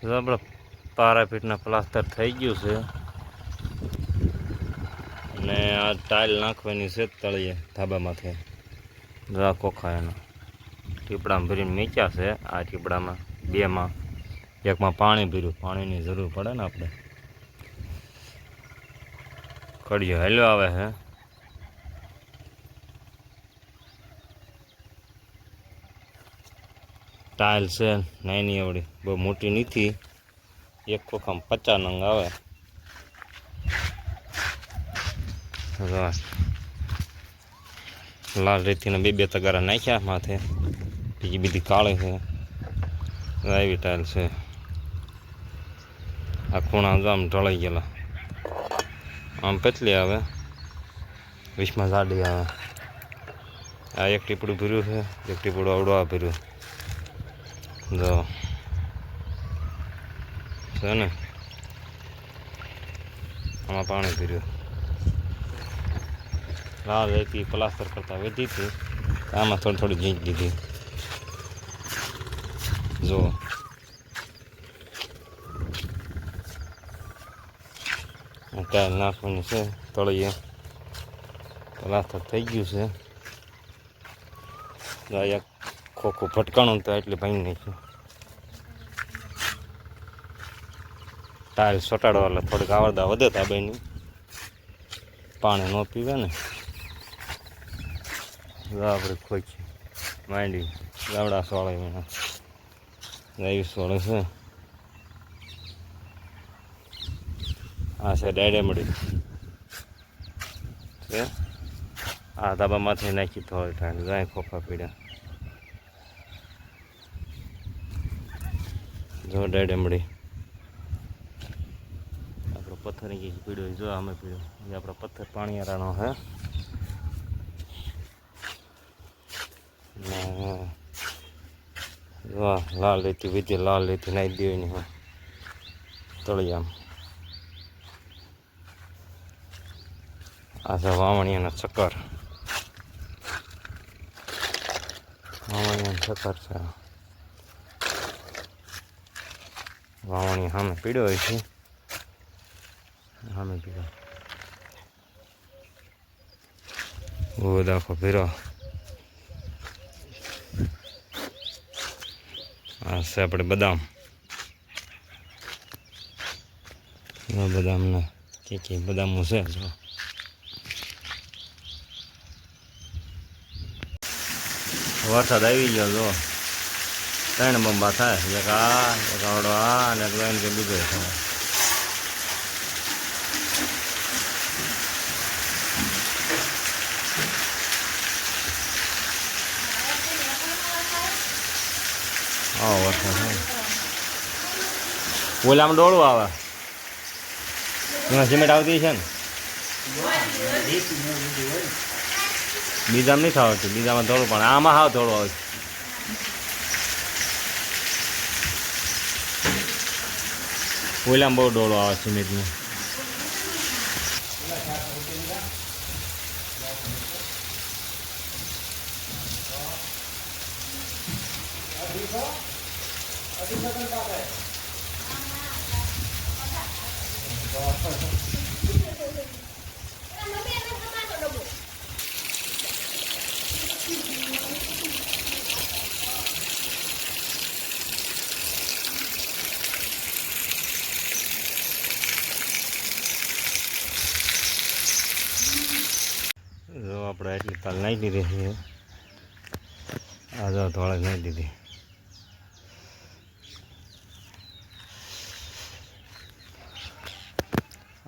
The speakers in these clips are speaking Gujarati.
આપણે પારાપીટના પ્લાસ્ટર થઈ ગયું છે અને આ ટાઇલ નાખવાની છે તળિયે ધાબામાંથી રા કોખા એના ટીપડામાં ભરીને મીચ્યા છે. આ ટીપડામાં બેમાં એકમાં પાણી ભર્યું, પાણીની જરૂર પડે ને આપણે. કડિયો હેલો આવે છે. ટાઇલ છે નાની એવડી, બહુ મોટી નથી. એક ખોખામાં 50 નંગ આવે. લાલ રેતીના બે તગારા નાખ્યા માથે, બીજી બધી કાળી છે. આવી ટાઇલ છે. આ ખૂણા જો આમ ઢળાઈ ગયેલા, આમ પતલી આવે, 20માં જાડી આવે. આ એક ટીપડું ભર્યું છે, એક ટીપડું અવડું ભર્યું જો છે ને. આમાં પાણી ભર્યું. લાલ રેતી પ્લાસ્ટર કરતાં વધી હતી, આમાં થોડી થોડી ઝીંક દીધી જો. ટાઇલ નાખવાની છે તળિયે, પ્લાસ્ટર થઈ ગયું છે. એક ખોખું ફટકાણું તો એટલે ભાઈ નાખ્યું. ટાઇલ ચોટાડવા એટલે થોડીક આવડતા વધે તાબાઈની, પાણી ન પીવે ને. આપણે ખોખી માંડી ગાવડા સોળે એના એવી સોળે છે. આ છે ડાયરેમડી છે. આ ધાબામાંથી નાખી થોડી ટાઈમ જાય ખોખા પીડ્યા જો. ડાયરેમડી આપણો પથ્થર પીડ્યો જો, અમે પીડ્યો એ આપણો પથ્થર પાણીયારાનો હે. લાલ રેતી વીતી, લાલ રેતી નાખી દેવાની હોય તળિયામાં. આ છે વાવણીયાના ચક્કર, વાવણીયાના ચક્કર છે. વાવણી સામે પીડ્યો હોય છે, સામે પીડ્યો બહુ દાખો પીરો. આ છે આપણે બદામ, બદામના કે બદામો છે જો. વરસાદ આવી ગયો જો, 3 બંબા થાય, એક આ, એક આવડો આ અને એક લાઈન કે બીજો થાય. વરસાદ થાય. ઓલામાં ડોળું આવે, એમાં સિમેન્ટ આવતી છે ને. બીજામાં નથી આવતું, બીજામાં થોડું, પણ આમાં હાવ થોડું આવે. ઓલામાં બહુ ડોળો આવે સિમેન્ટનું. જો આપણે એટલી તાલ નાખી દીધી છે. આ જો થોડા નાખી દીધી.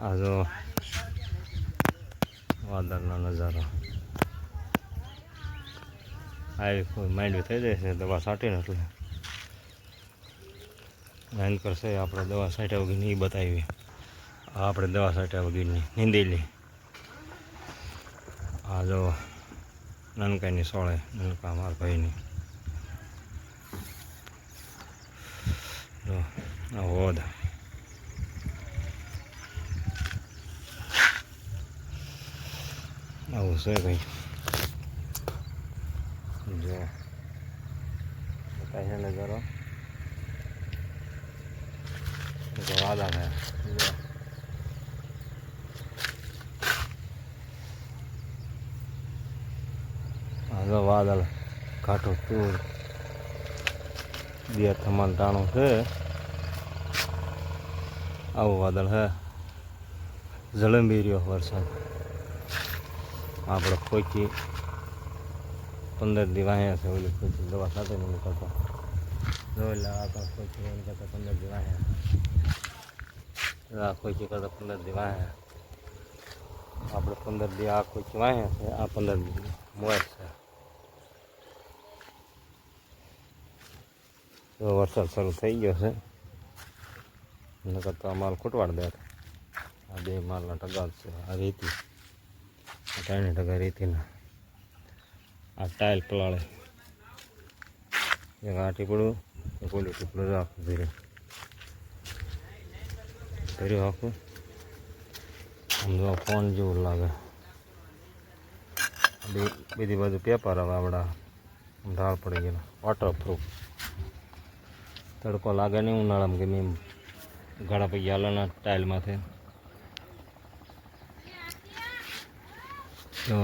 આ જો વાદળનો નજારો. આવી માંડવી થઈ જાય છે દવા છાંટીને, એટલે લાઈન કરશે આપણે દવા છાંટ્યા વગરની એ બતાવી. આપણે દવા છાંટ્યા વગરની નીંદેલી. આ જો નનકાઈની સોળે, નનકા મારા ભાઈની જો. આ હોદ આવું છે ભાઈ જો. નજારો તો વાદા હે જો વાદળ કાઠું તુર બે થમણ ટાણું છે આવું વાદળ હે જળંબી રહ્યો વરસાદ આપણે ખોચી 15 દી વાહ્યા છે ઓલી ખોચી દવા સાથે નહીં નીકળતો જો એટલે આપણે ખોચી એમ કરતા 15 દી વાહ્યા આ ખોચી કરતા 15 દી વાહ્યા આપણે 15 દી આ ખોચી વાહ્યા છે આ 15 દી મોર છે તો વરસાદ શરૂ થઈ ગયો છે નકર તો આ માલ ખૂટવાડ દે આ બે માલના ટગા છે આ રેતી આ 3 ટકા રેતીના આ ટાઇલ પલાળે એક આ ટીપડું એક ઓલું ટીપડું રાખું ધર્યું આખું આમ જો ફોન જેવું લાગે બીજી બાજુ પેપર હવે આપણા ઢાળ પડી ગયેલા વોટરપ્રૂફ તડકો લાગે નહીં ઉનાળામાં ગમે એમ ઘણા પૈયા હાલના ટાઇલમાંથી તો